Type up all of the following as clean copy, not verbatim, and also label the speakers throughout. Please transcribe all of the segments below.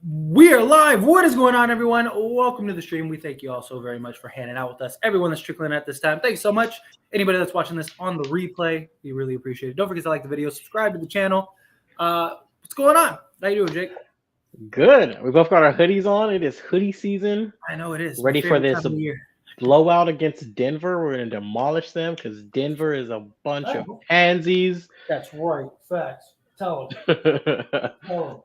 Speaker 1: We are live. What is going on, everyone? Welcome to the stream. We thank you all so very much for hanging out with us. Everyone that's trickling at this time, thanks so much. Anybody that's watching this on the replay, we really appreciate it. Don't forget to like the video, subscribe to the channel. What's going on? How you doing, Jake?
Speaker 2: Good. We both got our hoodies on. It is hoodie season.
Speaker 1: I know it is.
Speaker 2: Ready for this
Speaker 1: time of the year.
Speaker 2: blowout against Denver. We're going to demolish them because Denver is a bunch of pansies.
Speaker 1: That's right. Facts. Tell them.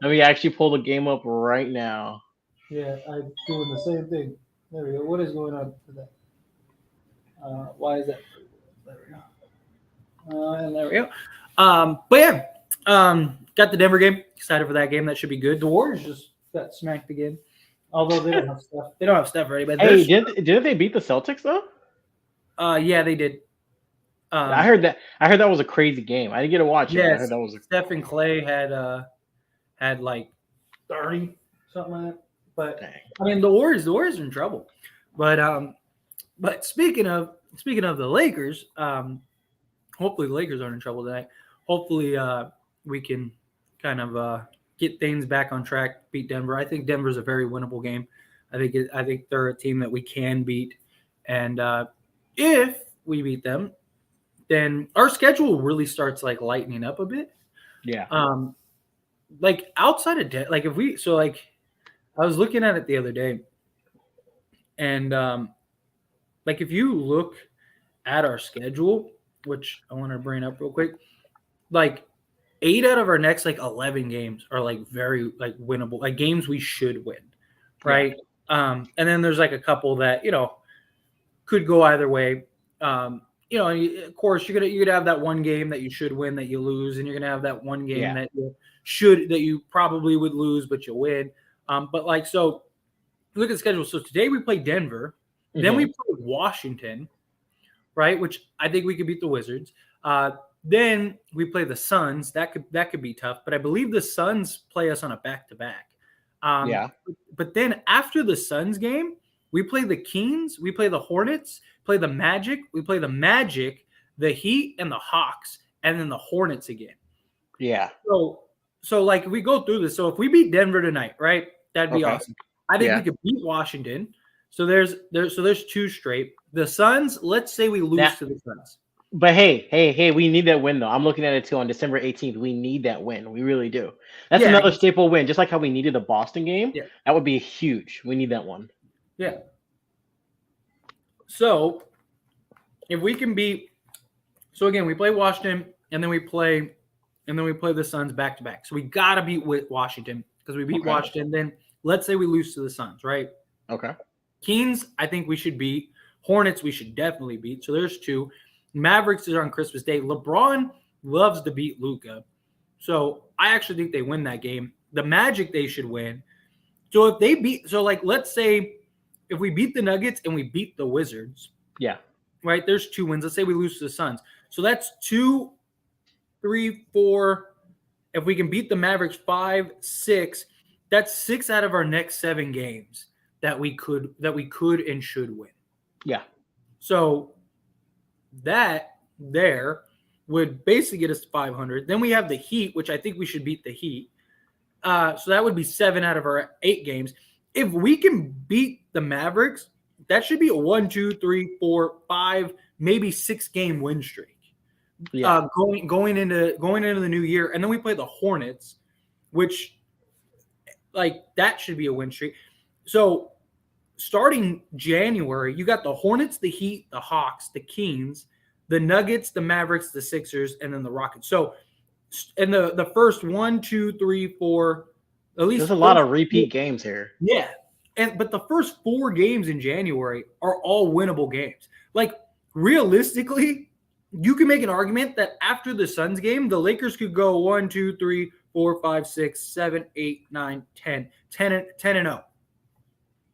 Speaker 2: Let me actually pull the game up right now.
Speaker 1: Yeah, I'm doing the same thing. There we go. What is going on today? Why is that? There we go. And there we go. But yeah, got the Denver game. Excited for that game. That should be good. The Warriors just got smacked again. Although they don't have stuff. They don't have stuff ready. But
Speaker 2: hey, didn't they beat the Celtics though?
Speaker 1: Yeah, they did.
Speaker 2: I heard that was a crazy game. I didn't get to watch it.
Speaker 1: Yeah,
Speaker 2: I heard that was
Speaker 1: Steph and Clay had like 30 something like that. But dang. I mean, the Warriors are in trouble. But speaking of the Lakers, hopefully the Lakers aren't in trouble tonight. Hopefully we can kind of get things back on track, beat Denver. I think Denver's a very winnable game. I think they're a team that we can beat, and if we beat them, then our schedule really starts like lightening up a bit.
Speaker 2: Yeah.
Speaker 1: Like outside of like if we I was looking at it the other day, and like if you look at our schedule, which I want to bring up real quick, like 8 out of our next like 11 games are like very like winnable, like games we should win, right? Yeah. And then there's like a couple that could go either way. Of course, you're gonna have that one game that you should win that you lose, and you're gonna have that one game that you probably would lose but you'll win. But like so, look at the schedule. So today we play Denver, then we play Washington, right? Which I think we could beat the Wizards. Then we play the Suns. That could be tough, but I believe the Suns play us on a back-to-back. But then after the Suns game, we play the Kings, we play the Hornets, play the Magic, we play the Magic, the Heat, and the Hawks, and then the Hornets again.
Speaker 2: Yeah.
Speaker 1: So like if we go through this, so if we beat Denver tonight, right, that'd be awesome. I think we could beat Washington. So there's 2 straight. The Suns, let's say we lose to the Suns.
Speaker 2: But hey, we need that win though. I'm looking at it too on December 18th. We need that win. We really do. That's another staple win. Just like how we needed the Boston game. Yeah. That would be huge. We need that one.
Speaker 1: Yeah. So if we can beat, so again, we play Washington and then we play the Suns back to back. So we gotta beat Washington because we beat Washington. Then let's say we lose to the Suns, right?
Speaker 2: Okay.
Speaker 1: Kings, I think we should beat. Hornets, we should definitely beat. So there's 2. Mavericks is on Christmas Day. LeBron loves to beat Luka. So I actually think they win that game. The Magic, they should win. So if they beat, so like let's say if we beat the Nuggets and we beat the Wizards.
Speaker 2: Yeah.
Speaker 1: Right? There's 2 wins. Let's say we lose to the Suns. So that's 2, 3, 4. If we can beat the Mavericks 5, 6, that's 6 out of our next 7 games that we could and should win.
Speaker 2: Yeah.
Speaker 1: So that there would basically get us to 500. Then we have the Heat, which I think we should beat the Heat. So that would be 7 out of our 8 games. If we can beat the Mavericks, that should be a 1, 2, 3, 4, 5, maybe 6 game win streak. Yeah. Going into the new year, and then we play the Hornets, which like that should be a win streak. So starting January, you got the Hornets, the Heat, the Hawks, the Kings, the Nuggets, the Mavericks, the Sixers, and then the Rockets. So in the first 1, 2, 3, 4, at least
Speaker 2: there's a lot of repeat games here.
Speaker 1: Yeah. But the first 4 games in January are all winnable games. Like realistically, you can make an argument that after the Suns game, the Lakers could go 1, 2, 3, 4, 5, 6, 7, 8, 9, 10, 10-0.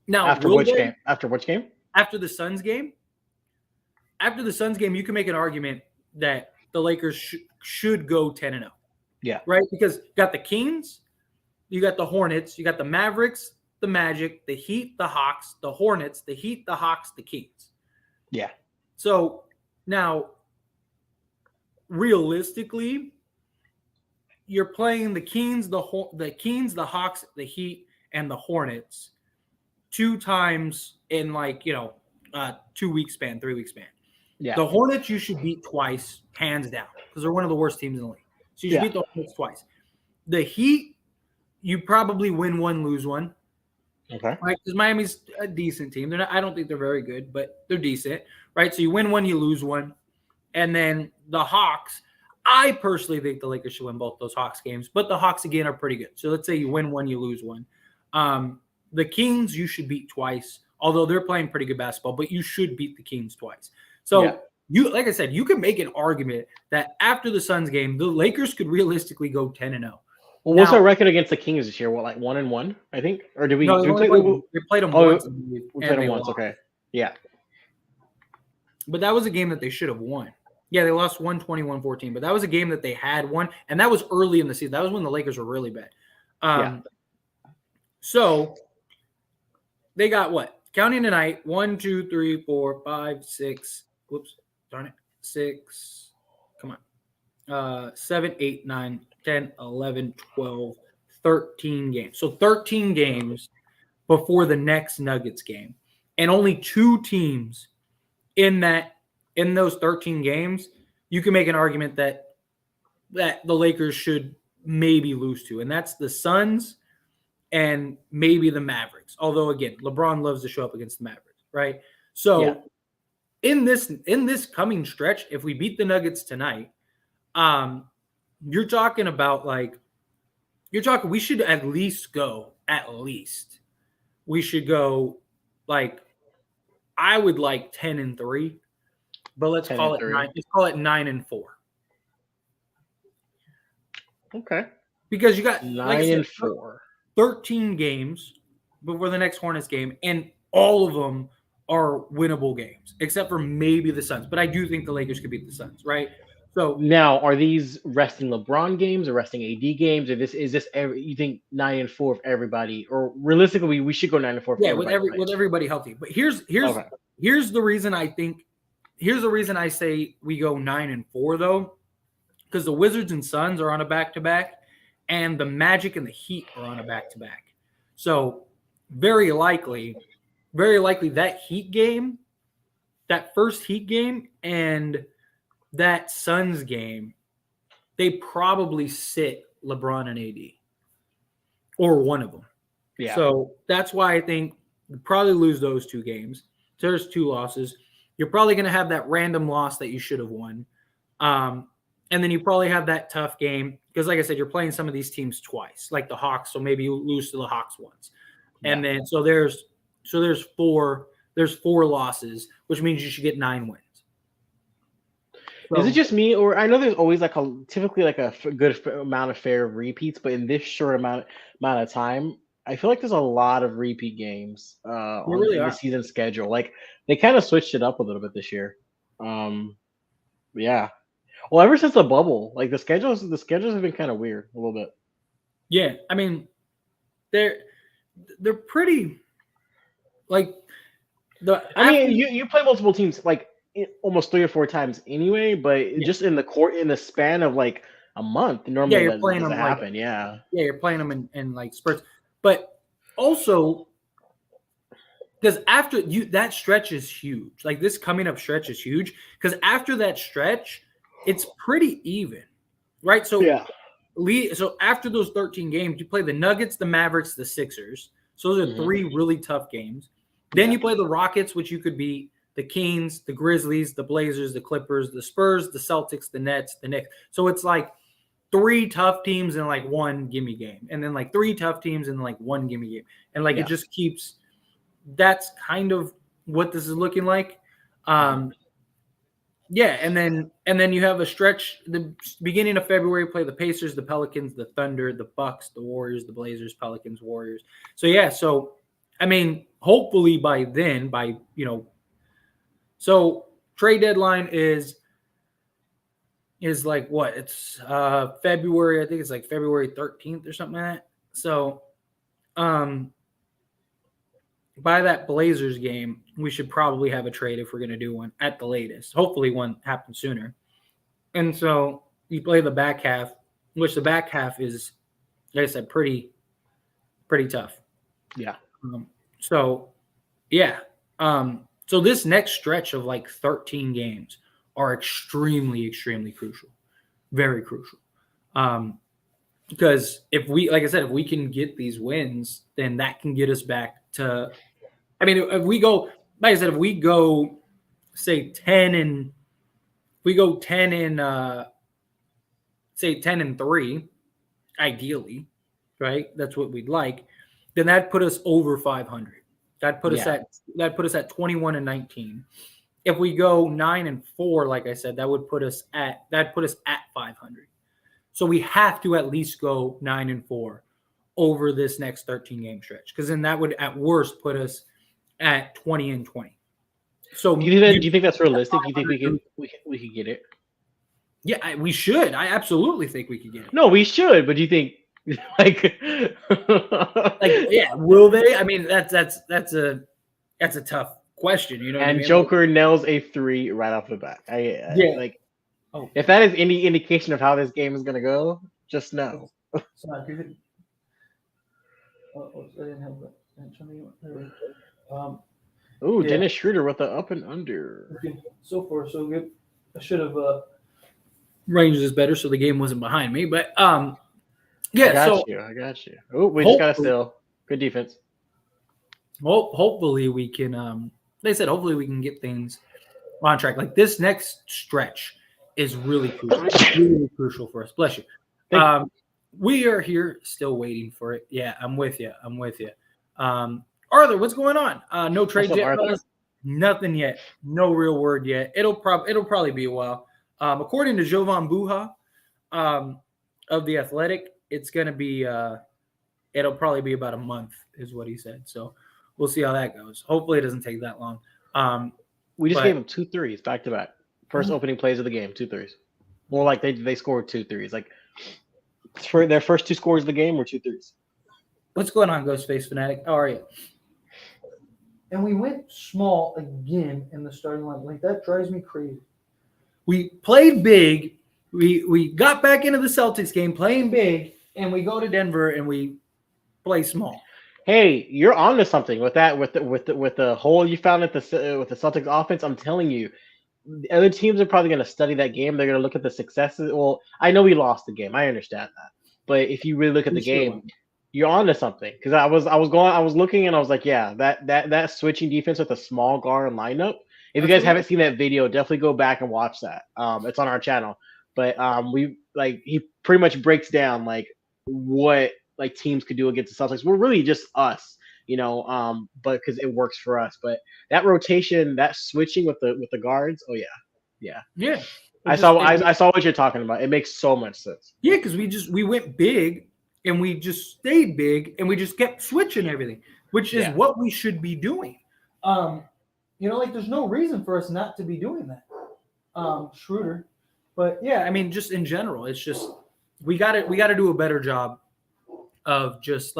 Speaker 1: Now,
Speaker 2: after which game? After which game?
Speaker 1: After the Suns game. After the Suns game, you can make an argument that the Lakers should go 10-0.
Speaker 2: Yeah.
Speaker 1: Right? Because you got the Kings, you got the Hornets, you got the Mavericks, the Magic, the Heat, the Hawks, the Hornets, the Heat, the Hawks, the Kings.
Speaker 2: Yeah.
Speaker 1: So now, realistically, you're playing the Kings, the Hawks, the Heat, and the Hornets 2 times in 2-week span, 3-week span.
Speaker 2: Yeah.
Speaker 1: The Hornets you should beat twice, hands down, because they're one of the worst teams in the league. So you should beat the Hornets twice. The Heat, you probably win one, lose one.
Speaker 2: Okay.
Speaker 1: Right? Because Miami's a decent team. I don't think they're very good, but they're decent. Right? So you win one, you lose one. And then the Hawks, I personally think the Lakers should win both those Hawks games, but the Hawks, again, are pretty good. So let's say you win one, you lose one. The Kings, you should beat twice, although they're playing pretty good basketball, but you should beat the Kings twice. So you, like I said, you can make an argument that after the Suns game, the Lakers could realistically go 10-0.
Speaker 2: Well, what's our record against the Kings this year? What, like 1-1, I think? Or did we?
Speaker 1: No,
Speaker 2: we
Speaker 1: played them once.
Speaker 2: We played them once. Okay. Yeah.
Speaker 1: But that was a game that they should have won. Yeah, they lost 121-14, but that was a game that they had won, and that was early in the season. That was when the Lakers were really bad. So they got what? Counting tonight, 1, 2, 3, 4, 5, 6. Whoops, darn it. 6. Come on. 7, 8, 9, 10, 11, 12, 13 games. So 13 games before the next Nuggets game. And only 2 teams in those 13 games, you can make an argument that the Lakers should maybe lose to. And that's the Suns and maybe the Mavericks. Although, again, LeBron loves to show up against the Mavericks, right? So in this coming stretch, if we beat the Nuggets tonight, you're talking about we should at least go, we should go I would like 10-3, but let's call it 9. Let's call it 9-4.
Speaker 2: Okay.
Speaker 1: Because you got
Speaker 2: 9-4.
Speaker 1: 13 games before the next Hornets game, and all of them are winnable games, except for maybe the Suns. But I do think the Lakers could beat the Suns, right? So
Speaker 2: now, are these resting LeBron games or resting AD games, or is this you think 9-4 for everybody, or realistically we should go 9-4?
Speaker 1: Yeah, with everybody healthy. But here's the reason I think. Here's the reason I say we go 9-4 though, because the Wizards and Suns are on a back-to-back, and the Magic and the Heat are on a back-to-back. So very likely that Heat game, that first Heat game, and that Suns game, they probably sit LeBron and AD, or one of them. Yeah. So that's why I think you probably lose those 2 games. So there's 2 losses. You're probably going to have that random loss that you should have won. And then you probably have that tough game because, like I said, you're playing some of these teams twice, like the Hawks. So maybe you lose to the Hawks once. And then there's 4 losses, which means you should get 9 wins. So,
Speaker 2: is it just me, or I know there's always typically a good amount of fair repeats, but in this short amount of time, I feel like there's a lot of repeat games on the season schedule. Like they kind of switched it up a little bit this year. Yeah. Well, ever since the bubble, like the schedules have been kind of weird a little bit.
Speaker 1: Yeah, I mean, they're pretty
Speaker 2: you play multiple teams almost 3 or 4 times anyway, but just in the span of a month, normally
Speaker 1: you're playing them
Speaker 2: happen.
Speaker 1: You're playing them in spurts, but also because after that stretch is huge. Like this coming up stretch is huge because after that stretch, it's pretty even, right? So so after those 13 games, you play the Nuggets, the Mavericks, the Sixers. So those are 3 really tough games. Then you play the Rockets, which you could beat, the Kings, the Grizzlies, the Blazers, the Clippers, the Spurs, the Celtics, the Nets, the Knicks. So it's 3 tough teams in 1 gimme game, and then 3 tough teams in 1 gimme game, and it just keeps. That's kind of what this is looking like. And then you have a stretch. The beginning of February, play the Pacers, the Pelicans, the Thunder, the Bucks, the Warriors, the Blazers, Pelicans, Warriors. So I mean, hopefully by then, so trade deadline is what? It's February. I think it's February 13th or something like that. So, by that Blazers game, we should probably have a trade if we're going to do one at the latest. Hopefully one happens sooner. And so you play the back half, which the back half is, like I said, pretty tough.
Speaker 2: Yeah.
Speaker 1: So, yeah. So this next stretch of like 13 games are extremely, extremely crucial. Very crucial. Because if we, like I said, if we can get these wins, then that can get us back to, I mean, if we go, like I said, if we go, say 10 and, we go 10 and, say 10 and 3, ideally, right? That's what we'd like. Then that put us over 500. That put us at 21 and 19. If we go 9 and 4, like I said, that put us at 500. So we have to at least go 9 and 4 over this next 13 game stretch, because then that would at worst put us at 20 and 20. So
Speaker 2: do you think that's realistic? Do you think we could get it?
Speaker 1: Yeah, we should. I absolutely think we could get it.
Speaker 2: No, we should. But do you think like
Speaker 1: yeah, will they? I mean, that's a tough question. You know.
Speaker 2: And
Speaker 1: what I mean?
Speaker 2: Joker nails a 3 right off the bat. Like. Oh. If that is any indication of how this game is going to go, just know.
Speaker 1: Sorry,
Speaker 2: Dennis Schroeder with the up and under.
Speaker 1: Okay. So far, so good. I should have ranged this better so the game wasn't behind me. But yeah,
Speaker 2: I got you. Oh, we just got a steal. Good defense.
Speaker 1: Well, hopefully we can. They said hopefully we can get things on track. Like this next stretch is really crucial for us. Bless you. We are here still waiting for it. Yeah, I'm with you. Arthur, what's going on? No trade yet. Nothing yet. No real word yet. It'll probably be a while. According to Jovan Buha of The Athletic, it's going to be it'll probably be about a month is what he said. So we'll see how that goes. Hopefully it doesn't take that long.
Speaker 2: We just gave him 2 threes back to back. First opening plays of the game, 2 threes. More like they scored 2 threes. Like for their first 2 scores of the game were 2 threes.
Speaker 1: What's going on, Ghostface Fanatic? How are you? And we went small again in the starting line. Like that drives me crazy. We played big. We got back into the Celtics game playing big, and we go to Denver and we play small.
Speaker 2: Hey, you're on to something with that. With the hole you found with the Celtics offense. I'm telling you. The other teams are probably going to study that game. They're going to look at the successes. Well, I know we lost the game. I understand that. But if you really look at the game, you're on to something. Because I was looking and I was like, yeah, that switching defense with a small guard lineup. If you guys haven't seen that video, definitely go back and watch that. It's on our channel. But he pretty much breaks down like what like teams could do against the Celtics. We're really just us. But because it works for us. But that rotation, that switching with the guards, oh yeah. I saw what you're talking about. It makes so much sense.
Speaker 1: Yeah, because we went big and we just stayed big and we just kept switching everything, which is what we should be doing. There's no reason for us not to be doing that. Schroeder, but yeah, I mean, just in general, it's just we got to do a better job of just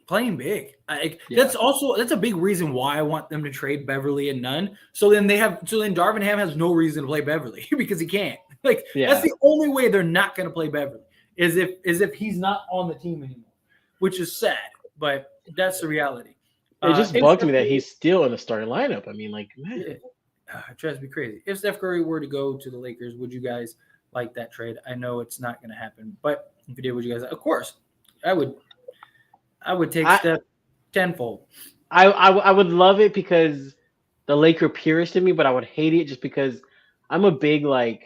Speaker 1: playing big. That's a big reason why I want them to trade Beverly and Nunn. So then Darvin Ham has no reason to play Beverly because he can't. That's the only way they're not going to play Beverly is if he's not on the team anymore, which is sad, but that's the reality.
Speaker 2: It just bugs me that he's still in the starting lineup. I mean, man.
Speaker 1: It drives me crazy. If Steph Curry were to go to the Lakers, would you guys like that trade? I know it's not going to happen, but if you did, would you guys? Of course, I would. I would take Steph tenfold.
Speaker 2: I would love it because the Laker purist in me, but I would hate it just because I'm a big like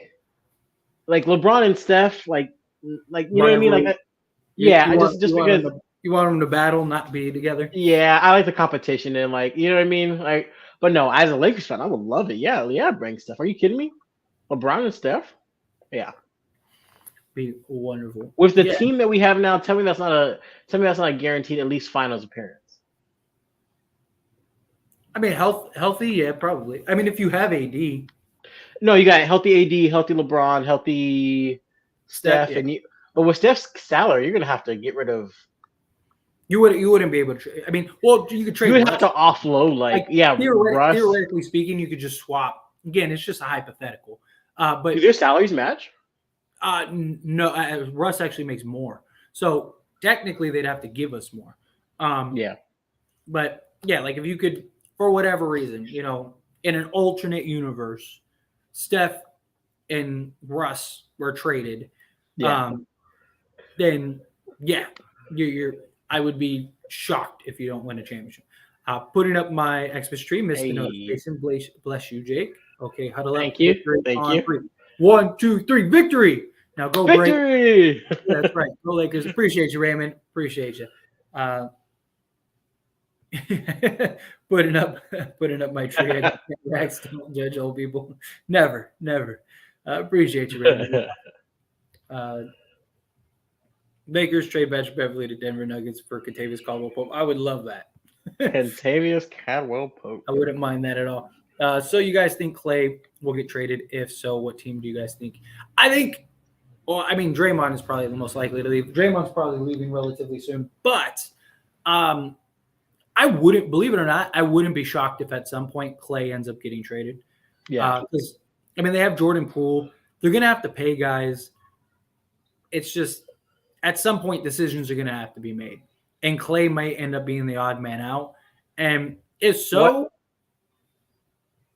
Speaker 2: LeBron and Steph, like you know what I mean? Like, just because
Speaker 1: you want them to battle, not be together.
Speaker 2: Yeah, I like the competition and you know what I mean? Like, but no, as a Lakers fan, I would love it. Yeah, bring Steph. Are you kidding me? LeBron and Steph? Yeah.
Speaker 1: Be wonderful.
Speaker 2: With the team that we have now, tell me that's not a guaranteed at least finals appearance.
Speaker 1: I mean, healthy, yeah, probably. I mean, if you have AD.
Speaker 2: No, you got healthy AD, healthy LeBron, healthy Steph, but with Steph's salary, you're gonna have to get rid of.
Speaker 1: You wouldn't be able to trade. I mean, well, you could trade.
Speaker 2: You would have to offload,
Speaker 1: theoretically speaking, you could just swap. Again, it's just a hypothetical. But
Speaker 2: do their salaries match?
Speaker 1: No, Russ actually makes more. So technically they'd have to give us more.
Speaker 2: Yeah.
Speaker 1: But yeah, like if you could, for whatever reason, in an alternate universe, Steph and Russ were traded.
Speaker 2: Yeah.
Speaker 1: Then yeah, I would be shocked if you don't win a championship. Putting up my Xmas tree, missed the notification. Bless you, Jake. Okay, huddle up.
Speaker 2: Thank you. Thank you.
Speaker 1: 3. 1, 2, 3, victory! Now go,
Speaker 2: victory!
Speaker 1: Break. That's right. Go Lakers. Appreciate you, Raymond. Appreciate you. Putting up my tree. I don't judge old people. Never. Appreciate you, Raymond. Lakers trade Patrick Beverley to Denver Nuggets for Kentavious Caldwell-Pope. I would love that.
Speaker 2: Kentavious Caldwell-Pope.
Speaker 1: I wouldn't mind that at all. So you guys think Klay will get traded? If so, what team do you guys think? I think, Draymond is probably the most likely to leave. Draymond's probably leaving relatively soon. But I wouldn't, believe it or not, I wouldn't be shocked if at some point Klay ends up getting traded.
Speaker 2: Yeah.
Speaker 1: Because, they have Jordan Poole. They're going to have to pay guys. It's just, at some point, decisions are going to have to be made. And Klay might end up being the odd man out. And if so...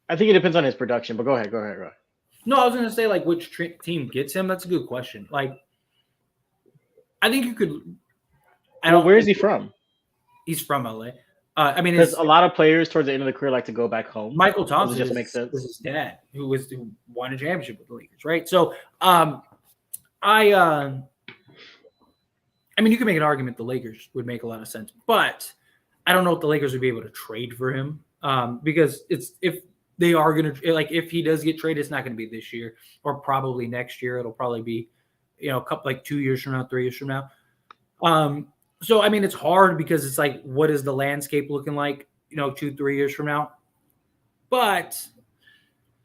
Speaker 2: I think it depends on his production, but go ahead.
Speaker 1: No, I was going to say, which team gets him? That's a good question. I think you could...
Speaker 2: where is he from?
Speaker 1: He's from LA.
Speaker 2: Because a lot of players towards the end of the career like to go back home.
Speaker 1: Michael Thompson
Speaker 2: just makes sense.
Speaker 1: Was his dad, who won a championship with the Lakers, right? So, you can make an argument the Lakers would make a lot of sense, but I don't know if the Lakers would be able to trade for him because if they are going to, if he does get traded, it's not going to be this year or probably next year. It'll probably be, a couple 2 years from now, 3 years from now. So, it's hard because it's what is the landscape looking like, 2-3 years from now? But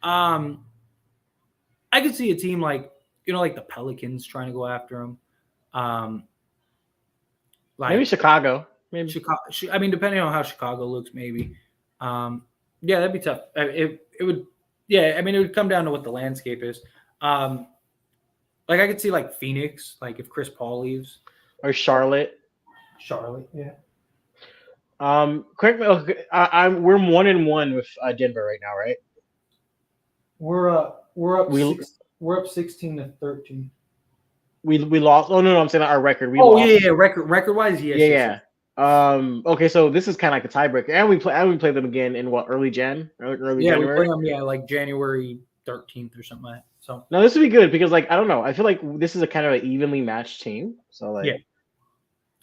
Speaker 1: I could see a team like the Pelicans trying to go after him.
Speaker 2: Maybe Chicago.
Speaker 1: Maybe Chicago. Depending on how Chicago looks, maybe. Yeah, that'd be tough. It would. Yeah, it would come down to what the landscape is. I could see Phoenix, if Chris Paul leaves,
Speaker 2: or Charlotte.
Speaker 1: Yeah.
Speaker 2: Correct me. We're 1-1 with Denver right now, right?
Speaker 1: We're up. We're up 16-13.
Speaker 2: We lost. Oh no, I'm saying our record. We lost.
Speaker 1: Yeah. Record wise, yes.
Speaker 2: Yeah. Okay, so this is kind of like a tiebreaker, and we play them again in early January.
Speaker 1: Yeah, we play them January 13th or something like that. So
Speaker 2: no, this would be good because I don't know. I feel like this is a kind of an evenly matched team. So
Speaker 1: yeah,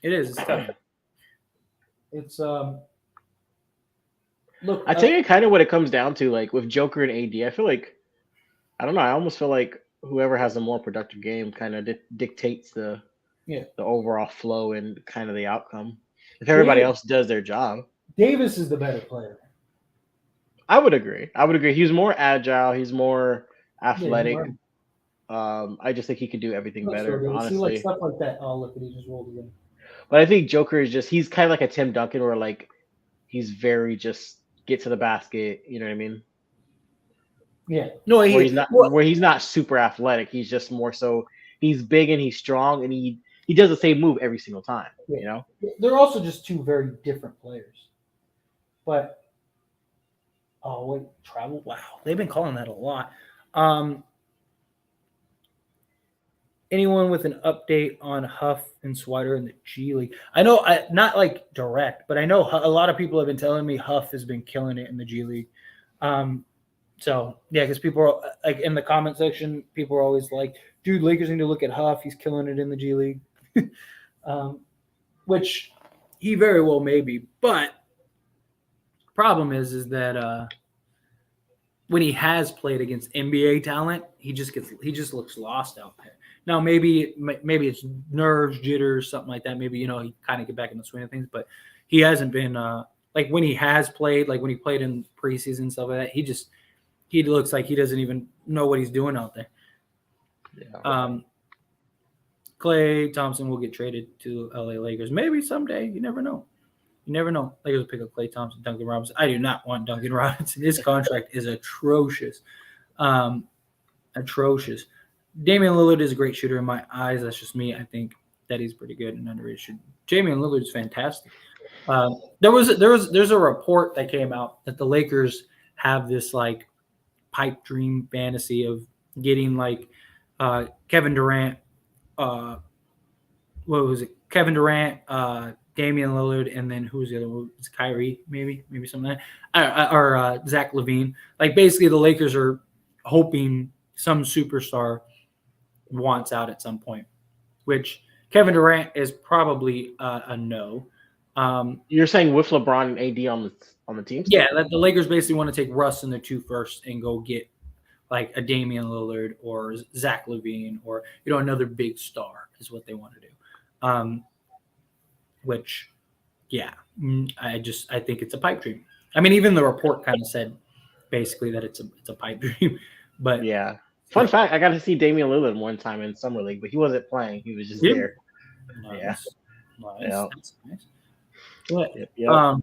Speaker 1: it is. It's tough. It's look.
Speaker 2: I tell you, kind of what it comes down to, with Joker and AD. I feel like I don't know. I almost feel like whoever has the more productive game kind of dictates the overall flow and kind of the outcome. If everybody else does their job,
Speaker 1: Davis is the better player.
Speaker 2: I would agree. He's more agile. He's more athletic. I just think he could do everything better. Honestly,
Speaker 1: see stuff like that. Oh, look, he just rolled again.
Speaker 2: But I think Joker is he's kind of like a Tim Duncan, where he's very just get to the basket. You know what I mean?
Speaker 1: Yeah. No,
Speaker 2: where he's not super athletic. He's just more so he's big and he's strong and he does the same move every single time.
Speaker 1: Yeah. They're also just two very different players. But travel. Wow, they've been calling that a lot. Anyone with an update on Huff and Swider in the G League? I know, not direct, but I know a lot of people have been telling me Huff has been killing it in the G League. So yeah, because people are in the comment section, people are always like, "Dude, Lakers need to look at Huff. He's killing it in the G League," which he very well may be. But problem is that when he has played against NBA talent, he just looks lost out there. Now maybe it's nerves, jitters, something like that. Maybe he kind of get back in the swing of things, but he hasn't been when he has played, when he played in preseason and stuff like that. He looks like he doesn't even know what he's doing out there. Yeah. Klay Thompson will get traded to LA Lakers. Maybe someday. You never know. Lakers will pick up Klay Thompson, Duncan Robinson. I do not want Duncan Robinson. His contract is atrocious. Atrocious. Damian Lillard is a great shooter in my eyes. That's just me. I think that he's pretty good and underrated. Damian Lillard's fantastic. There's a report that came out that the Lakers have this like pipe dream fantasy of getting like Kevin Durant, what was it? Kevin Durant, Damian Lillard, and then who was the other one? It's Kyrie, maybe something like that, or Zach LaVine. Like basically, the Lakers are hoping some superstar wants out at some point, which Kevin Durant is probably a no.
Speaker 2: You're saying with LeBron and AD on the team?
Speaker 1: Yeah, that the Lakers basically want to take Russ in their 2 first and go get like a Damian Lillard or Zach LaVine or another big star is what they want to do. Which, yeah, I think it's a pipe dream. I mean, even the report kind of said basically that it's a pipe dream. But
Speaker 2: yeah. Fun fact: I got to see Damian Lillard one time in summer league, but he wasn't playing; he was just there.
Speaker 1: Nice.
Speaker 2: Yeah,
Speaker 1: nice. That's nice. But,
Speaker 2: yep.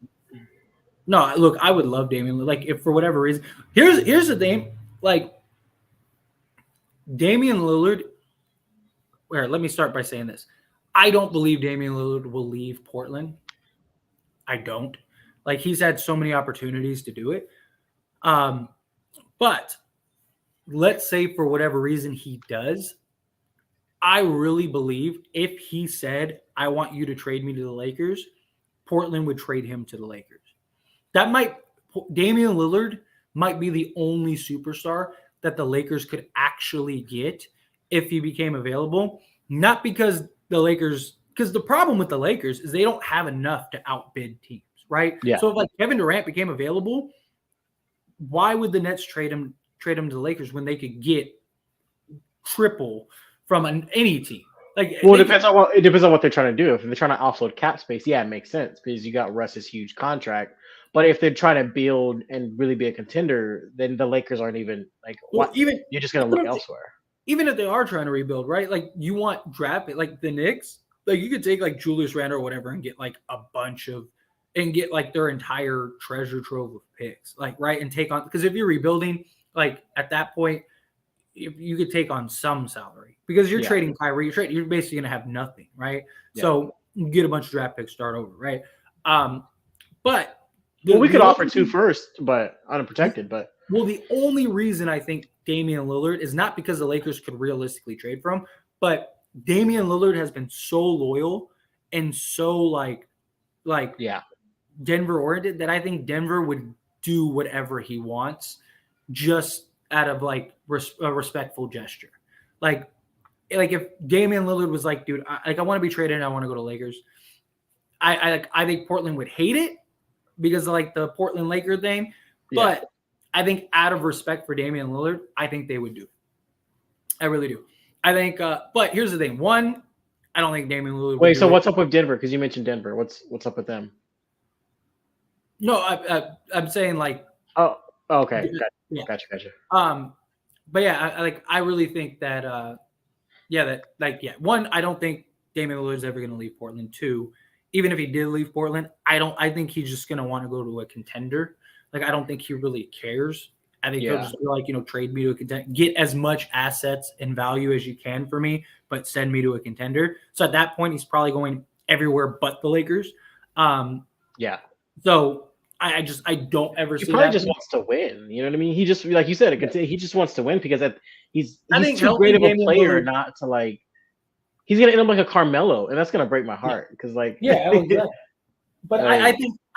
Speaker 1: No, look, I would love Damian Lillard. Like, if for whatever reason, here's the thing. Like, Damian Lillard. Let me start by saying this. I don't believe Damian Lillard will leave Portland. I don't. Like, he's had so many opportunities to do it. But let's say for whatever reason he does. I really believe if he said, I want you to trade me to the Lakers, Portland would trade him to the Lakers. Damian Lillard might be the only superstar that the Lakers could actually get if he became available. Not because because the problem with the Lakers is they don't have enough to outbid teams, right?
Speaker 2: Yeah.
Speaker 1: So if like Kevin Durant became available, why would the Nets trade him to the Lakers when they could get triple from any team? Like,
Speaker 2: well, it depends on what they're trying to do. If they're trying to offload cap space, yeah, it makes sense because you got Russ's huge contract. But if they're trying to build and really be a contender, then the Lakers aren't even like.
Speaker 1: Well,
Speaker 2: you're just gonna look elsewhere.
Speaker 1: Even if they are trying to rebuild, right? Like you want draft like the Knicks, like you could take like Julius Randle or whatever and get like a bunch of and get like their entire treasure trove of picks, like right, and take on because if you're rebuilding, like at that point, if you could take on some salary because you're trading Kyrie, you're basically gonna have nothing, right? Yeah. So you get a bunch of draft picks, start over, right? But
Speaker 2: we could offer 2 first, but unprotected. But
Speaker 1: the only reason I think Damian Lillard is not because the Lakers could realistically trade for him, but Damian Lillard has been so loyal and so like Denver oriented that I think Denver would do whatever he wants just out of like a respectful gesture. Like if Damian Lillard was like, dude, I want to be traded and I want to go to Lakers. I think Portland would hate it because of like the Portland Laker thing, but I think out of respect for Damian Lillard, I think they would do it. I really do. I think, but here's the thing. One, I don't think Damian Lillard.
Speaker 2: Wait, so what's up with Denver? Because you mentioned Denver. What's up with them?
Speaker 1: No, I'm saying like.
Speaker 2: Oh, okay. Gotcha.
Speaker 1: But yeah, I really think that, one, I don't think Damian Lillard's ever going to leave Portland. 2, even if he did leave Portland, I think he's just going to want to go to a contender. Like, I don't think he really cares. I think he'll just be like, trade me to a contender, get as much assets and value as you can for me, but send me to a contender. So at that point, he's probably going everywhere but the Lakers. So I don't ever see that.
Speaker 2: He probably just wants to win. You know what I mean? He just, like you said, he just wants to win because he's too great of a player not to like. He's gonna end up like a Carmelo, and that's gonna break my heart because like.
Speaker 1: But I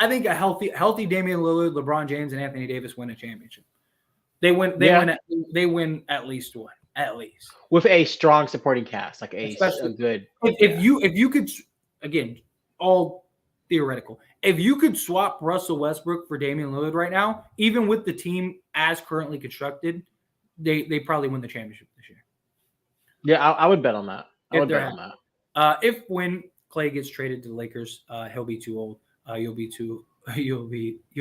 Speaker 1: think a healthy Damian Lillard, LeBron James, and Anthony Davis win a championship. They win at least one, at least
Speaker 2: with a strong supporting cast, like a good.
Speaker 1: If you could, again, all theoretical. If you could swap Russell Westbrook for Damian Lillard right now, even with the team as currently constructed, they probably win the championship this year.
Speaker 2: Yeah, I would bet on that.
Speaker 1: If when Clay gets traded to the Lakers, he'll be too old. You'll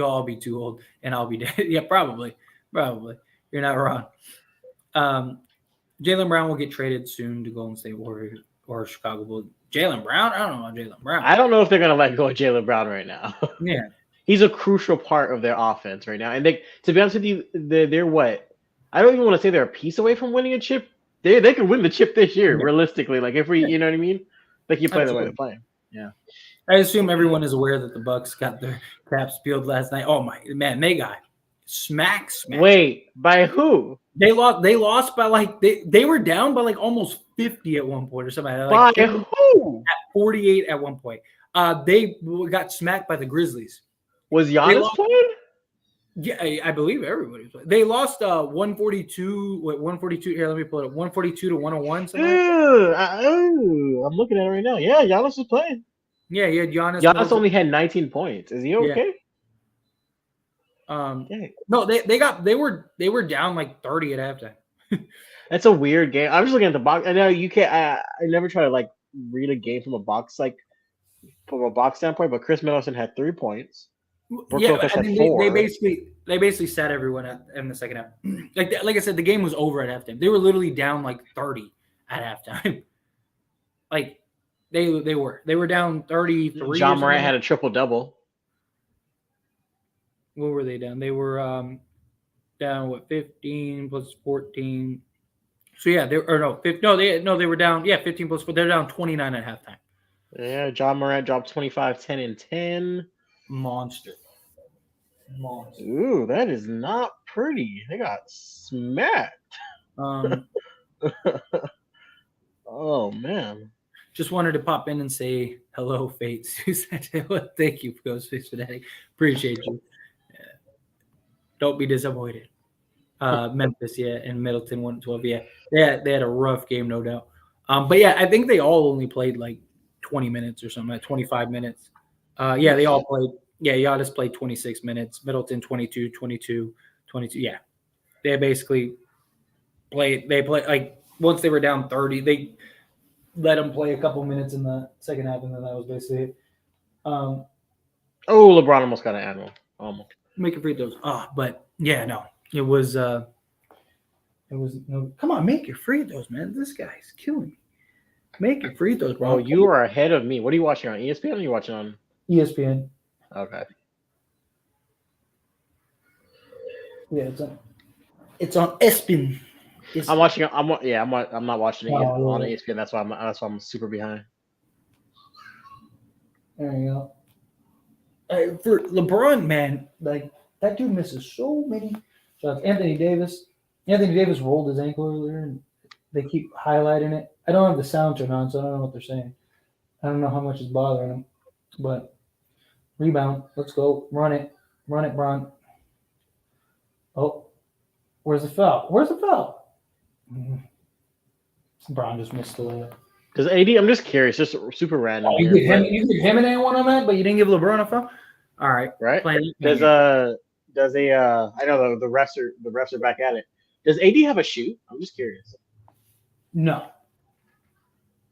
Speaker 1: all be too old, and I'll be dead. Yeah, probably. You're not wrong. Jaylen Brown will get traded soon to Golden State Warriors or Chicago Bulls. Jaylen Brown? I don't know about Jaylen Brown.
Speaker 2: I don't know if they're gonna let go of Jaylen Brown right now.
Speaker 1: Yeah,
Speaker 2: he's a crucial part of their offense right now. And to be honest with you, they're what? I don't even want to say they're a piece away from winning a chip. They could win the chip this year, realistically. Like if we, you know what I mean? Like you play the way they're playing. Yeah.
Speaker 1: I assume everyone is aware that the Bucks got their caps peeled last night. Oh my man, they got smacked.
Speaker 2: Wait, by who?
Speaker 1: They lost by like they were down by like almost 50 at one point or something. Like
Speaker 2: by who?
Speaker 1: At 48 at one point. They got smacked by the Grizzlies.
Speaker 2: Was Giannis playing?
Speaker 1: Yeah, I believe everybody played. They lost 142. Wait, 142. Here, let me pull it up. 142 to 101.
Speaker 2: I'm looking at it right now. Yeah, Giannis was playing.
Speaker 1: Yeah, he had Giannis.
Speaker 2: Giannis only had 19 points. Is he okay?
Speaker 1: Yeah. No, they were down like 30 at halftime.
Speaker 2: That's a weird game. I'm just looking at the box. I know you can't. I never try to like read a game from a box standpoint. But Chris Middleton had 3 points.
Speaker 1: Yeah, I mean, they basically sat everyone in the second half. Like I said, the game was over at halftime. They were literally down like 30 at halftime. Like they were down 33.
Speaker 2: Ja Morant had a triple-double.
Speaker 1: What were they down? They were down 15 plus 14. So yeah, they were down 15 plus 4. They're down 29 at halftime.
Speaker 2: Yeah, Ja Morant dropped 25, 10, and 10.
Speaker 1: Monster.
Speaker 2: Ooh, that is not pretty. They got smacked. Oh man.
Speaker 1: Just wanted to pop in and say hello, Fate. Thank you, Ghostface Fanatic. Appreciate you. Don't be disappointed. Memphis, and Middleton 112. Yeah, they had a rough game, no doubt. But yeah, I think they all only played like 20 minutes or something, like 25 minutes. They all played. Yeah, Giannis played 26 minutes. Middleton 22, 22, 22. Yeah, they basically played. They played like once they were down 30, they let them play a couple minutes in the second half, and then that was basically it.
Speaker 2: LeBron almost got an animal. Almost
Speaker 1: making free throws. But yeah, no, it was. Come on, make your free throws, man. This guy's killing me. Make your free throws, bro.
Speaker 2: Oh, you are ahead of me. What are you watching on ESPN? Or are you watching on
Speaker 1: ESPN?
Speaker 2: Okay.
Speaker 1: Yeah, it's on ESPN.
Speaker 2: I'm watching. I'm not watching it on ESPN. That's why I'm super behind.
Speaker 1: There you go. For LeBron, man, like that dude misses so many shots. Anthony Davis rolled his ankle earlier, and they keep highlighting it. I don't have the sound turned on, so I don't know what they're saying. I don't know how much is bothering him, but rebound. Let's go. Run it, Bron. Oh, where's the foul? Bron just missed the layup.
Speaker 2: Does AD? I'm just curious, just super random.
Speaker 1: You give him an A1 on that, but you didn't give LeBron a foul. All right,
Speaker 2: right? Does I know the refs are back at it. Does AD have a shoe? I'm just curious.
Speaker 1: No.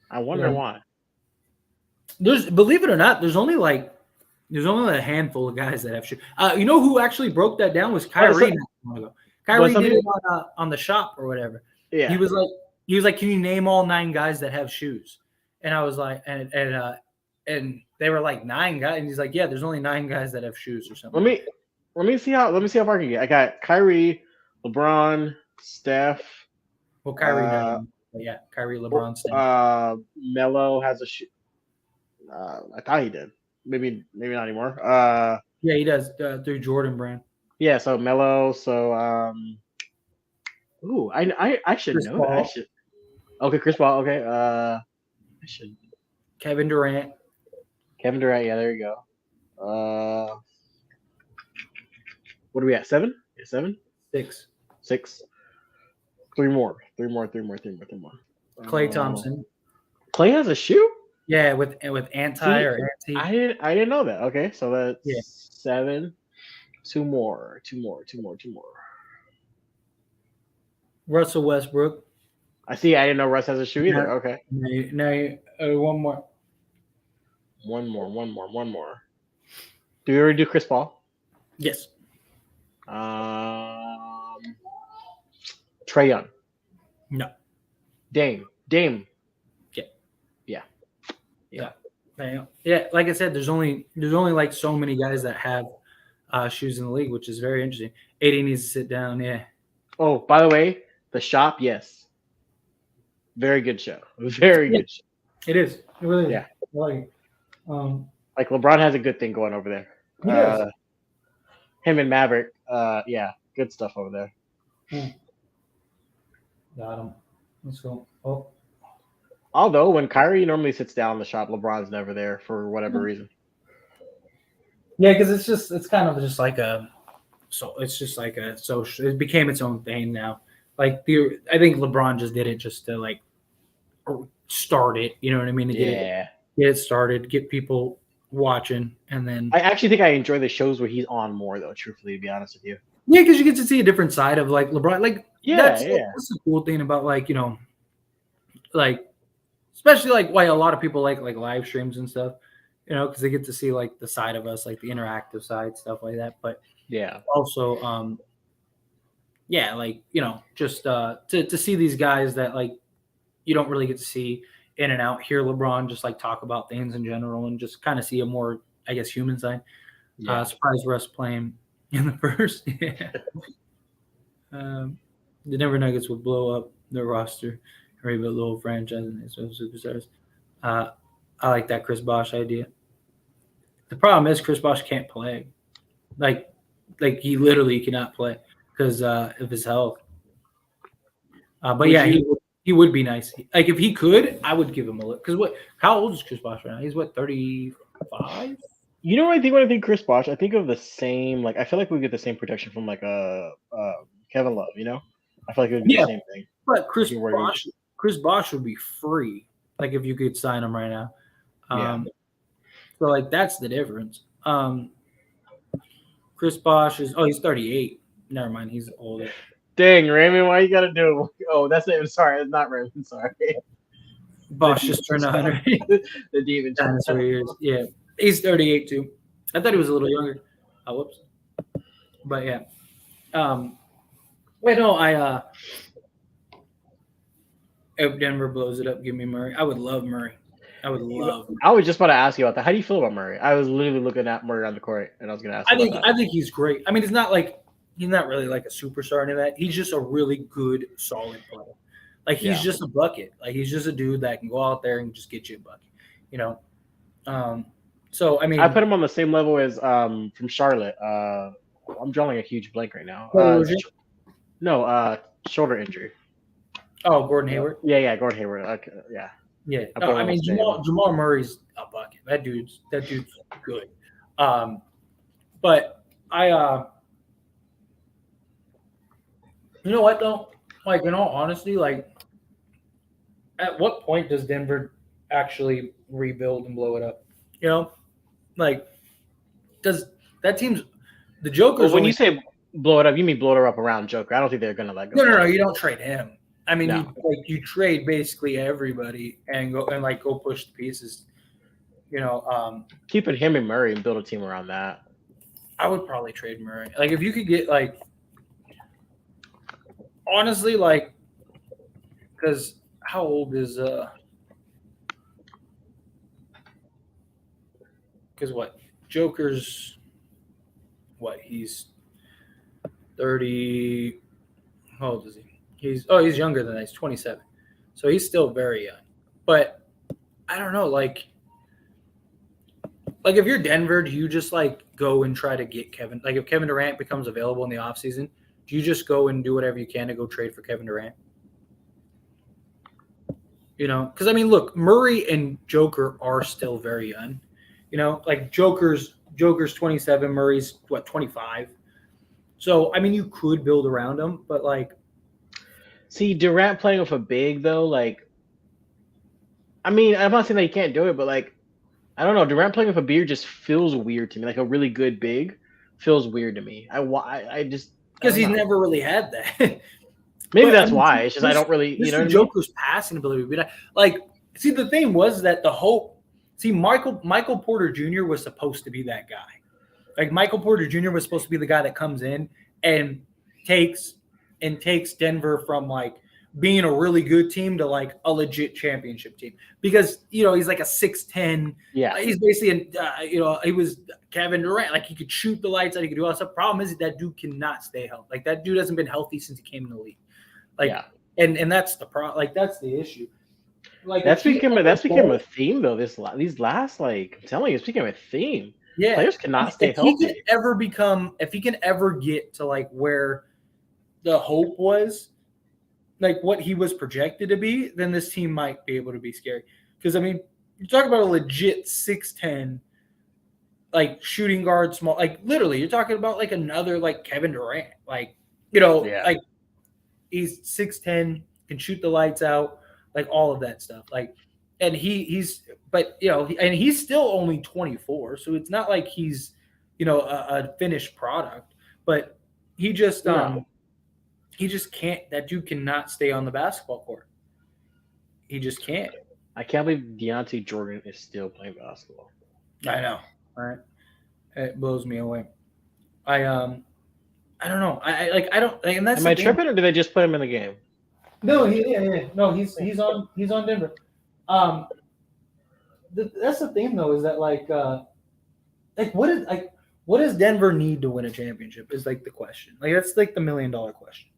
Speaker 2: I wonder why.
Speaker 1: Believe it or not, there's only a handful of guys that have shoes. You know who actually broke that down was Kyrie. Kyrie did it on the shop or whatever.
Speaker 2: Yeah.
Speaker 1: He was like, can you name all 9 guys that have shoes? And I was like, and they were like 9 guys, and he's like, yeah, there's only 9 guys that have shoes or something.
Speaker 2: Let me see how far I can get. I got Kyrie, LeBron, Steph.
Speaker 1: Well, Kyrie, yeah, Kyrie, LeBron, Steph.
Speaker 2: Melo has a shoe. I thought he did. Maybe not anymore.
Speaker 1: Yeah, he does through Jordan Brand.
Speaker 2: Yeah, so Melo. So I should know that. I should. Okay, Chris Paul. Okay, I should.
Speaker 1: Kevin Durant.
Speaker 2: Yeah, there you go. What are we at? 7? 7? 6. 3 more.
Speaker 1: Klay Thompson.
Speaker 2: Klay has a shoe?
Speaker 1: Yeah, with anti or anti.
Speaker 2: I didn't know that. Okay, so that's 7. 2 more.
Speaker 1: Russell Westbrook.
Speaker 2: I see. I didn't know Russ has a shoe either. Okay.
Speaker 1: No, one more.
Speaker 2: One more. Do we already do Chris Paul?
Speaker 1: Yes.
Speaker 2: Trae Young.
Speaker 1: No.
Speaker 2: Dame.
Speaker 1: Yeah. Like I said, there's only like so many guys that have shoes in the league, which is very interesting. AD needs to sit down. Yeah.
Speaker 2: Oh, by the way, the shop. Yes. Very good show. Very good show.
Speaker 1: It is. It really is.
Speaker 2: Yeah.
Speaker 1: Like
Speaker 2: LeBron has a good thing going over there.
Speaker 1: He does.
Speaker 2: Him and Maverick, yeah, good stuff over there.
Speaker 1: Got him. Let's go. Oh.
Speaker 2: Although when Kyrie normally sits down in the shop, LeBron's never there for whatever reason.
Speaker 1: Yeah, because it's kind of just like it's just like a social. It became its own thing now. Like I think LeBron just did it just to like start it. You know what I mean? To get it started, get people watching, and then
Speaker 2: I actually think I enjoy the shows where he's on more, though. Truthfully, to be honest with you.
Speaker 1: Yeah, because you get to see a different side of like LeBron. Like that's the cool thing about like like especially like why a lot of people like live streams and stuff. Because they get to see like the side of us, like the interactive side, stuff like that. But also, like just to see these guys that like you don't really get to see in and out. Hear LeBron just like talk about things in general and just kind of see a more, I guess, human side. Surprised Russ playing in the first. The Denver Nuggets would blow up their roster, rebuild the whole franchise and some superstars. I like that Chris Bosh idea. The problem is Chris Bosh can't play. Like he literally cannot play because of his health. But he would be nice. Like if he could, I would give him a look. Because how old is Chris Bosh right now? He's 35?
Speaker 2: You know what I think when I think Chris Bosh? I think of the same, like I feel like we get the same protection from like Kevin Love, I feel like it would be the same thing.
Speaker 1: But Chris Bosh would be free, like if you could sign him right now. So like that's the difference. Chris Bosh he's 38. Never mind, he's older.
Speaker 2: Dang, Raymond, why you gotta do it? Oh, that's it. Sorry, it's not Raymond. Sorry.
Speaker 1: Bosh just turned 100.
Speaker 2: The demon
Speaker 1: dinosaur years. Yeah, he's 38 too. I thought he was a little younger. Oh, whoops. But yeah. Wait, no, if Denver blows it up, give me Murray. I would love Murray. I
Speaker 2: was just about to ask you about that. How do you feel about Murray? I was literally looking at Murray on the court, and I was going to ask.
Speaker 1: I think he's great. I mean, he's not really like a superstar into that. He's just a really good, solid player. Like he's just a bucket. Like he's just a dude that can go out there and just get you a bucket. So I mean,
Speaker 2: I put him on the same level as from Charlotte. I'm drawing a huge blank right now. Shoulder injury.
Speaker 1: Oh, Gordon Hayward.
Speaker 2: Yeah, Gordon Hayward. Okay, yeah.
Speaker 1: Yeah, no, I mean Jamal Murray's a bucket. That dude's good. But you know what though? Like in all honesty, like at what point does Denver actually rebuild and blow it up? Like does that team's the Joker's?
Speaker 2: Well, when you say blow it up, you mean blow it up around Joker? I don't think they're gonna let go.
Speaker 1: No, you don't trade him. I mean, you trade basically everybody and go push the pieces.
Speaker 2: Keeping him and Murray and build a team around that.
Speaker 1: I would probably trade Murray. Like if you could get honestly, because how old is Because Joker's he's 30. How old is he? He's younger than that. He's 27. So he's still very young. But I don't know, like if you're Denver, do you just go and try to get Kevin? Like if Kevin Durant becomes available in the offseason, do you just go and do whatever you can to go trade for Kevin Durant? Because I mean, look, Murray and Joker are still very young. Like Joker's 27, Murray's 25. So I mean, you could build around him, but
Speaker 2: see, Durant playing with a big though, I mean, I'm not saying that he can't do it, but I don't know. Durant playing with a big just feels weird to me. Like a really good big feels weird to me. I just
Speaker 1: because he's never really had that.
Speaker 2: Maybe that's why. It's just I don't really,
Speaker 1: Joker's passing ability. See, the thing was that the hope. See, Michael Porter Jr. was supposed to be that guy. Michael Porter Jr. was supposed to be the guy that comes in and takes Denver from being a really good team to a legit championship team, because he's a 6'10".
Speaker 2: Yeah,
Speaker 1: he's basically he was Kevin Durant. He could shoot the lights out. He could do all that stuff. Problem is that dude cannot stay healthy. That dude hasn't been healthy since he came in the league. And that's the that's the issue. Like
Speaker 2: that's become a theme though. These last like I'm telling you, it's become a theme.
Speaker 1: Yeah,
Speaker 2: players cannot stay healthy.
Speaker 1: If he can ever get to like where the hope was, like what he was projected to be, then this team might be able to be scary. Because I mean, you're talking about a legit 6'10", like shooting guard, small, like literally, you're talking about like another like Kevin Durant, like like he's 6'10", can shoot the lights out, like all of that stuff, like, and he's still only 24, so it's not like he's a finished product, but he just can't. That dude cannot stay on the basketball court. He just can't.
Speaker 2: I can't believe DeAndre Jordan is still playing basketball.
Speaker 1: I know, right? It blows me away. I don't know. I don't. And that's
Speaker 2: Am I tripping, or did they just put him in the game?
Speaker 1: No, no, he's on Denver. That's the thing though, is that what does Denver need to win a championship is like the question. Like that's like the $1 million question.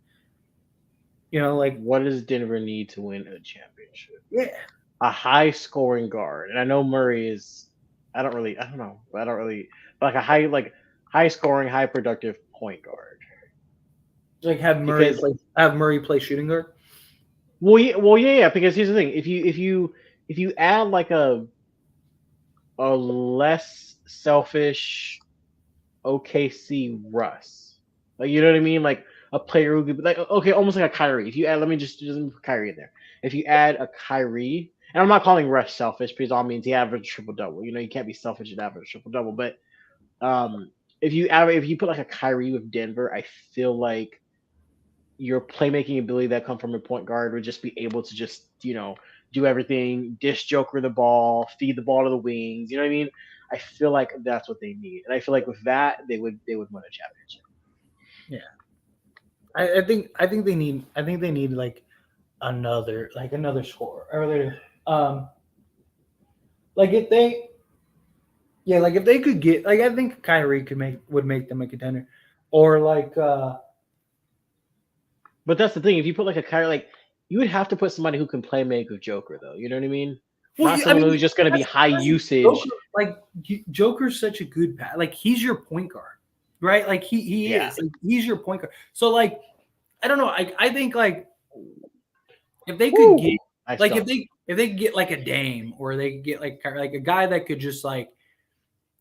Speaker 1: Like
Speaker 2: what does Denver need to win a championship?
Speaker 1: Yeah,
Speaker 2: a high scoring guard, and I know Murray is. I don't know, like a high scoring, high productive point guard.
Speaker 1: Like have Murray play shooting guard.
Speaker 2: Well, yeah. Because here's the thing: if you add like a less selfish OKC Russ, like you know what I mean, like a player who could be like almost like a Kyrie. If you add, let me just put Kyrie in there. If you add a Kyrie, and I'm not calling Russ selfish because all means he averaged triple double. You can't be selfish and average triple double. But if you put like a Kyrie with Denver, I feel like your playmaking ability that come from a point guard would just be able to just do everything, dish Joker the ball, feed the ball to the wings. You know what I mean? I feel like that's what they need, and I feel like with that they would win a championship.
Speaker 1: Yeah, I think they need like another scorer. Or like if they could get I think Kyrie would make them a contender, or like.
Speaker 2: But that's the thing. If you put like a Kyrie, you would have to put somebody who can play make with Joker, though. You know what I mean? Not someone who's just going to be high usage.
Speaker 1: Joker's such a good pass. Like he's your point guard, right? Like he is. Like, he's your point guard. So I don't know. I think if they could get if they could get like a Dame, or they could get like a guy that could just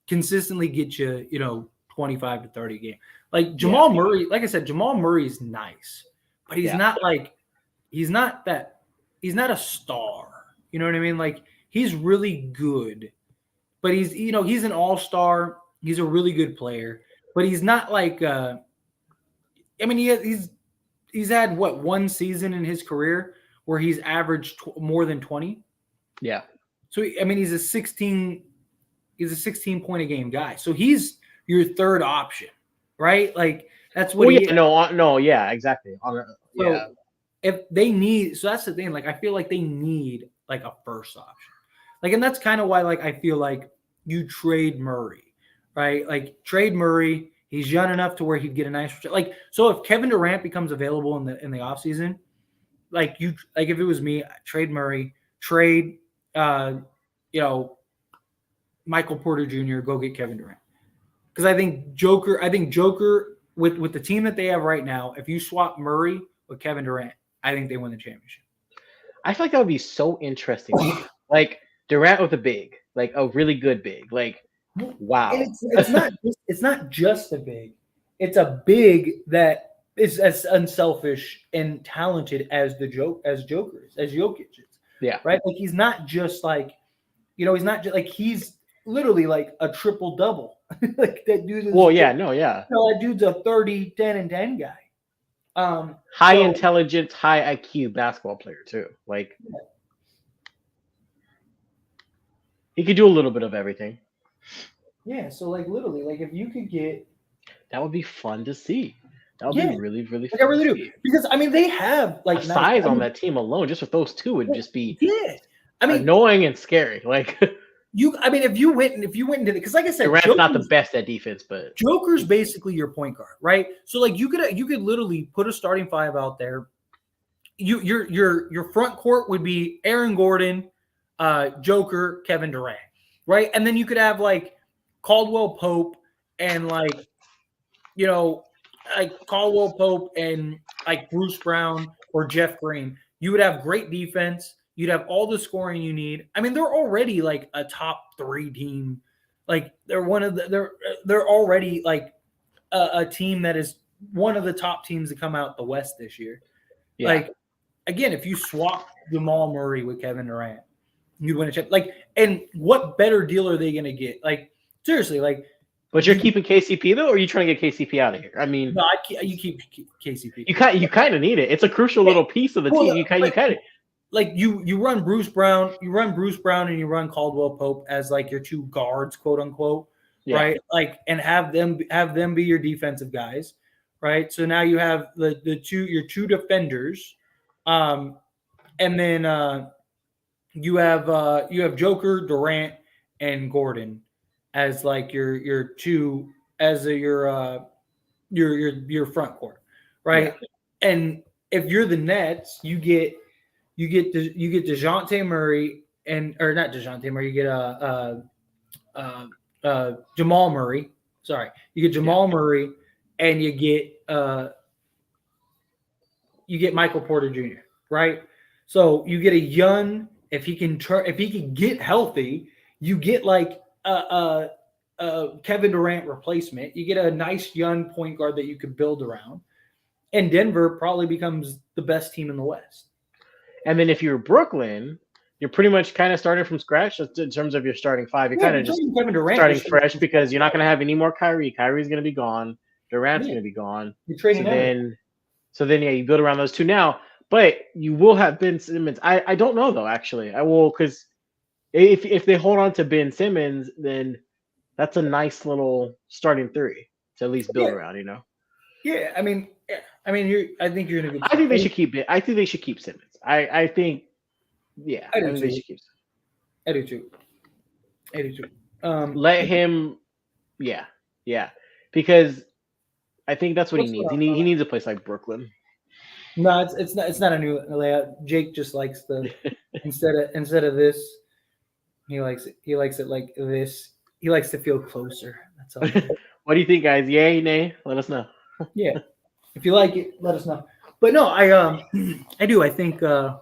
Speaker 1: consistently get you 25 to 30 a game. Like Jamal Murray, like I said, Jamal Murray's nice. But he's not he's not a star. You know what I mean? Like he's really good, but he's an all-star. He's a really good player, but he's not he's had one season in his career where he's averaged more than 20.
Speaker 2: Yeah.
Speaker 1: So he's a 16 point a game guy. So he's your third option, right? Like that's what
Speaker 2: yeah, exactly.
Speaker 1: If they need, so that's the thing. I feel like they need a first option. And that's kind of why I feel like you trade Murray, right? Trade Murray. He's young enough to where he'd get a nice so if Kevin Durant becomes available in the offseason, if it was me, I'd trade Murray, trade Michael Porter Jr., go get Kevin Durant. Because I think Joker with the team that they have right now, if you swap Murray with Kevin Durant, I think they win the championship.
Speaker 2: I feel like that would be so interesting. Durant with a big, a really good big. Wow.
Speaker 1: And it's not just a big. It's a big that is as unselfish and talented as Joker is, as Jokic is.
Speaker 2: Yeah.
Speaker 1: Right? He's not just he's not just he's literally a triple double. That dude is that dude's a 30, 10, and 10 guy.
Speaker 2: High intelligence, high IQ basketball player too. He could do a little bit of everything.
Speaker 1: Yeah, so literally, if you could get,
Speaker 2: that would be fun to see. That would be really, really fun.
Speaker 1: I really do, because they have
Speaker 2: size on that team alone, just with those two, would just be
Speaker 1: annoying
Speaker 2: and scary.
Speaker 1: If you went into the, because like I said,
Speaker 2: Durant's not the best at defense, but
Speaker 1: Joker's basically your point guard, right? So you could literally put a starting five out there. your front court would be Aaron Gordon, Joker, Kevin Durant, right? And then you could have like Caldwell Pope and like Caldwell Pope and like Bruce Brown or Jeff Green. You would have great defense. You'd have all the scoring you need. I mean, they're already like a top 3 team. Like they're they're already like a team that is one of the top teams to come out the West this year. Yeah. Like again, if you swap Jamal Murray with Kevin Durant, you'd win a chip. Like, and what better deal are they going to get? Like seriously, like.
Speaker 2: But you're keeping KCP though, or are you trying to get KCP out of here? I mean,
Speaker 1: no, you keep KCP.
Speaker 2: You kind of need it. It's a crucial little piece of the team. You kind of
Speaker 1: like you run Bruce Brown, and you run Caldwell Pope as like your 2 guards, quote unquote, right? Like, and have them be your defensive guys, right? So now you have your 2 defenders, and then you have Joker, Durant, and Gordon as like your 2 as your front court, right? Yeah. And if you're the Nets, you get DeJounte Murray or not DeJounte Murray, you get Jamal Murray. Sorry. You get Jamal Murray and you get Michael Porter Jr., right? So you get a young, if he can get healthy, you get like a Kevin Durant replacement. You get a nice young point guard that you could build around. And Denver probably becomes the best team in the West.
Speaker 2: And then if you're Brooklyn, you're pretty much kind of starting from scratch in terms of your starting 5. You're kind of just starting fresh because you're not going to have any more Kyrie. Kyrie's going to be gone. Durant's going to be gone.
Speaker 1: You're trading
Speaker 2: so then you build around those 2 now. But you will have Ben Simmons. I don't know though. Actually, I will, because if they hold on to Ben Simmons, then that's a nice little starting 3 to at least build around.
Speaker 1: Yeah, I mean, I think you're in a good.
Speaker 2: I think they should keep it. I think they should keep Simmons. I think, yeah, I think they should keep Simmons.
Speaker 1: I do too.
Speaker 2: Let him, yeah, because I think that's what he needs. He needs a place like Brooklyn.
Speaker 1: No, it's not a new layout. Jake just likes the instead of this, he likes it like this. He likes to feel closer. That's all.
Speaker 2: What do you think, guys? Yay, nay? Let us know.
Speaker 1: Yeah, if you like it, let us know. But no, I do. I think. I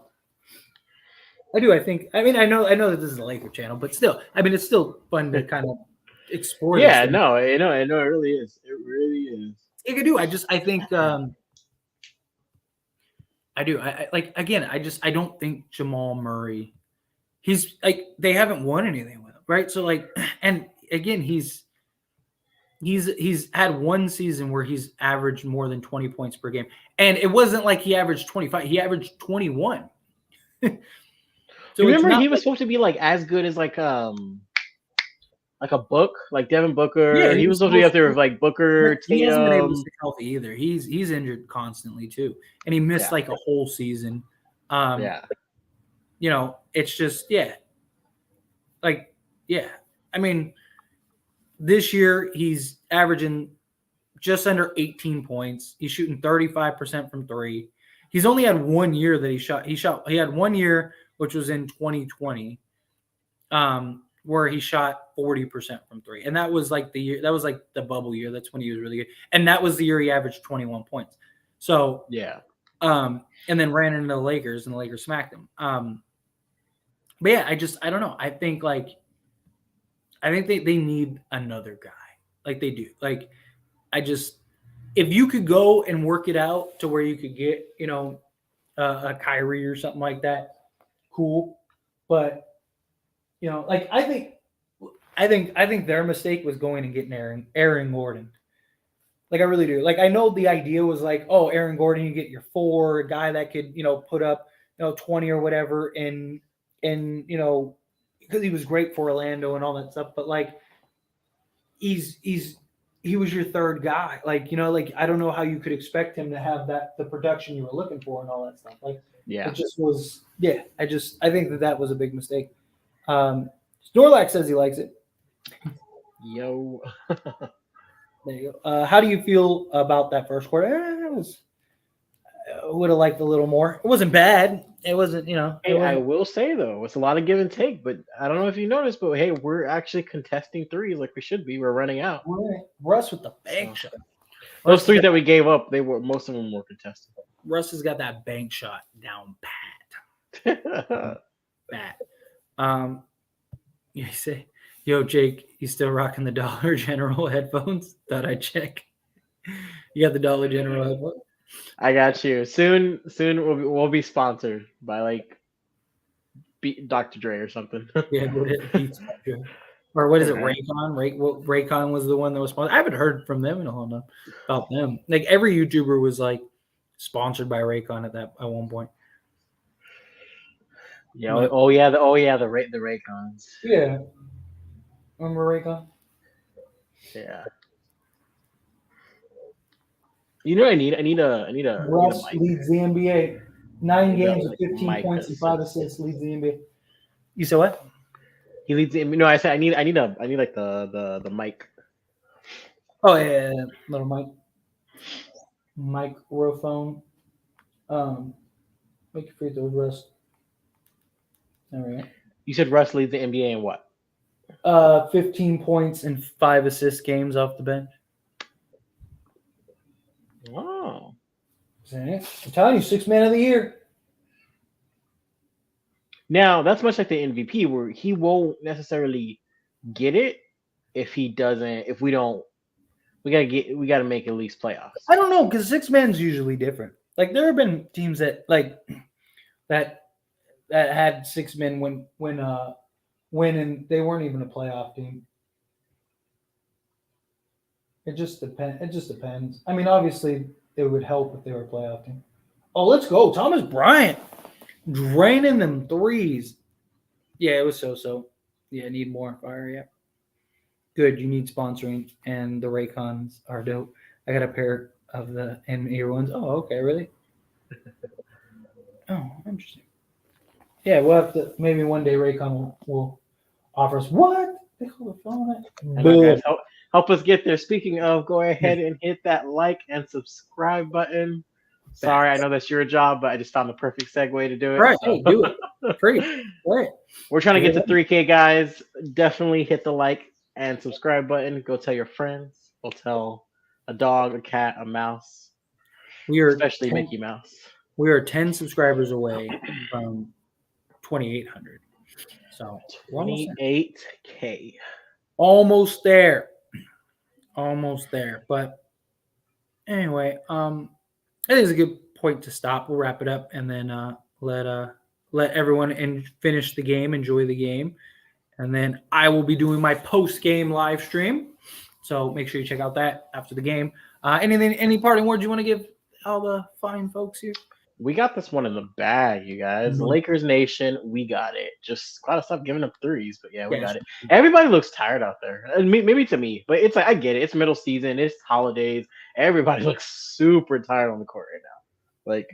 Speaker 1: mean, I know that this is a Laker channel, but still, I mean, it's still fun to kind of explore.
Speaker 2: Yeah, no, I know, it really is. It really is.
Speaker 1: I do. I think. I do. I don't think Jamal Murray. He's like, they haven't won anything with him, right? So like, and again, he's had one season where he's averaged more than 20 points per game, and it wasn't like he averaged 25; he averaged 21.
Speaker 2: So remember, he was supposed to be like as good as like a Book, like Devin Booker. Yeah, he was supposed to be up there with like Booker.
Speaker 1: He hasn't been able to stay healthy either. He's injured constantly too, and he missed like a whole season. It's just I mean, this year he's averaging just under 18 points. He's shooting 35% from 3. He's only had 1 year that he had 1 year, which was in 2020, where he shot 40% from 3. And that was like the bubble year. That's when he was really good. And that was the year he averaged 21 points. So, and then ran into the Lakers and the Lakers smacked him. But yeah, I don't know. I think they need another guy. Like they do. Like, if you could go and work it out to where you could get, a Kyrie or something like that, cool. But, like I think their mistake was going and getting Aaron Gordon. Like I really do. Like I know the idea was like, oh, Aaron Gordon, you get your 4, a guy that could, put up, 20 or whatever, and because he was great for Orlando and all that stuff. But like, he was your 3rd guy. Like, I don't know how you could expect him to have the production you were looking for and all that stuff. Like, it just was, I think that was a big mistake. Snorlax says he likes it.
Speaker 2: Yo.
Speaker 1: There you go. How do you feel about that first quarter? would have liked a little more. It wasn't bad. It wasn't, you know.
Speaker 2: Hey, I will say though, it's a lot of give and take. But I don't know if you noticed, but hey, we're actually contesting threes like we should be. We're running out.
Speaker 1: Russ with the bank shot.
Speaker 2: Those three that we gave up, most of them were contested.
Speaker 1: Russ has got that bank shot down pat. You say, yo, Jake, you still rocking the Dollar General headphones? Thought I'd check. You got the Dollar General headphones?
Speaker 2: I got you. Soon we'll be sponsored by like Dr. Dre or something.
Speaker 1: Yeah, or what is it? Raycon? Raycon was the one that was sponsored. I haven't heard from them in a whole lot about them. Like every YouTuber was like sponsored by Raycon at one point.
Speaker 2: Yeah. The Raycons.
Speaker 1: Yeah. Remember Raycon?
Speaker 2: Yeah. You know what I need? I need a
Speaker 1: Russ leads the NBA. 9 games with 15 points and 5 assists, leads the NBA. You said what?
Speaker 2: He leads the NBA. No, I said I need like the mic.
Speaker 1: Oh yeah. Little mic. Microphone. Make your free throws, Russ. All right.
Speaker 2: You said Russ leads the NBA in what?
Speaker 1: 15 points and 5 assist games off the bench.
Speaker 2: Wow.
Speaker 1: I'm telling you, 6th man of the year.
Speaker 2: Now that's much like the MVP, where he won't necessarily get it if he doesn't. If we don't, we gotta make at least playoffs.
Speaker 1: I don't know, because 6 man's usually different. Like there have been teams that had 6 men win and they weren't even a playoff team. It just depends. I mean, obviously, it would help if they were a playoff team. Oh, let's go. Thomas Bryant draining them threes. Yeah, it was so. Yeah, need more fire, yeah. Good, you need sponsoring, and the Raycons are dope. I got a pair of the in-ear ones. Oh, okay, really? Oh, interesting. Yeah, we'll have to, maybe one day Raycon will offer us, what? They call the phone it?
Speaker 2: Help us get there. Speaking of, go ahead and hit that like and subscribe button. Sorry, I know that's your job, but I just found the perfect segue to do it.
Speaker 1: Right, so. Hey, do it. Free. Right.
Speaker 2: We're trying to get to 3K, guys. Definitely hit the like and subscribe button. Go tell your friends. Go tell a dog, a cat, a mouse. Especially Mickey Mouse.
Speaker 1: We are 10 subscribers away from 2,800. So
Speaker 2: 28K.
Speaker 1: Almost there. But anyway, I think it's a good point to stop. We'll wrap it up and then let everyone finish the game, enjoy the game, and then I will be doing my post-game live stream. So make sure you check out that after the game. Any parting words you want to give all the fine folks here?
Speaker 2: We got this one in the bag, you guys. Mm-hmm. Lakers Nation, we got it. Just gotta stop giving up threes, but yeah, we got it. Everybody looks tired out there. Maybe to me, but it's like I get it. It's middle season. It's holidays. Everybody looks super tired on the court right now. Like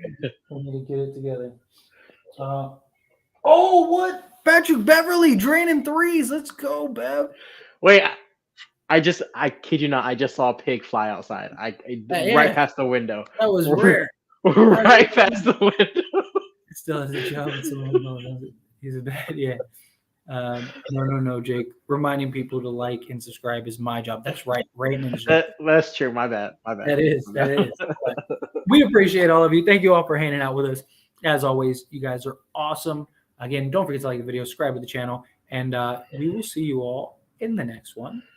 Speaker 1: we need to get it together. What? Patrick Beverly draining threes. Let's go, Bev.
Speaker 2: Wait, I kid you not. I just saw a pig fly outside. Right past the window.
Speaker 1: That was rare.
Speaker 2: Right past the window.
Speaker 1: Still has a job. He's a bad, yeah. No, Jake. Reminding people to like and subscribe is my job. That's right.
Speaker 2: That's true. My bad.
Speaker 1: That is. We appreciate all of you. Thank you all for hanging out with us. As always, you guys are awesome. Again, don't forget to like the video, subscribe to the channel, and we will see you all in the next one.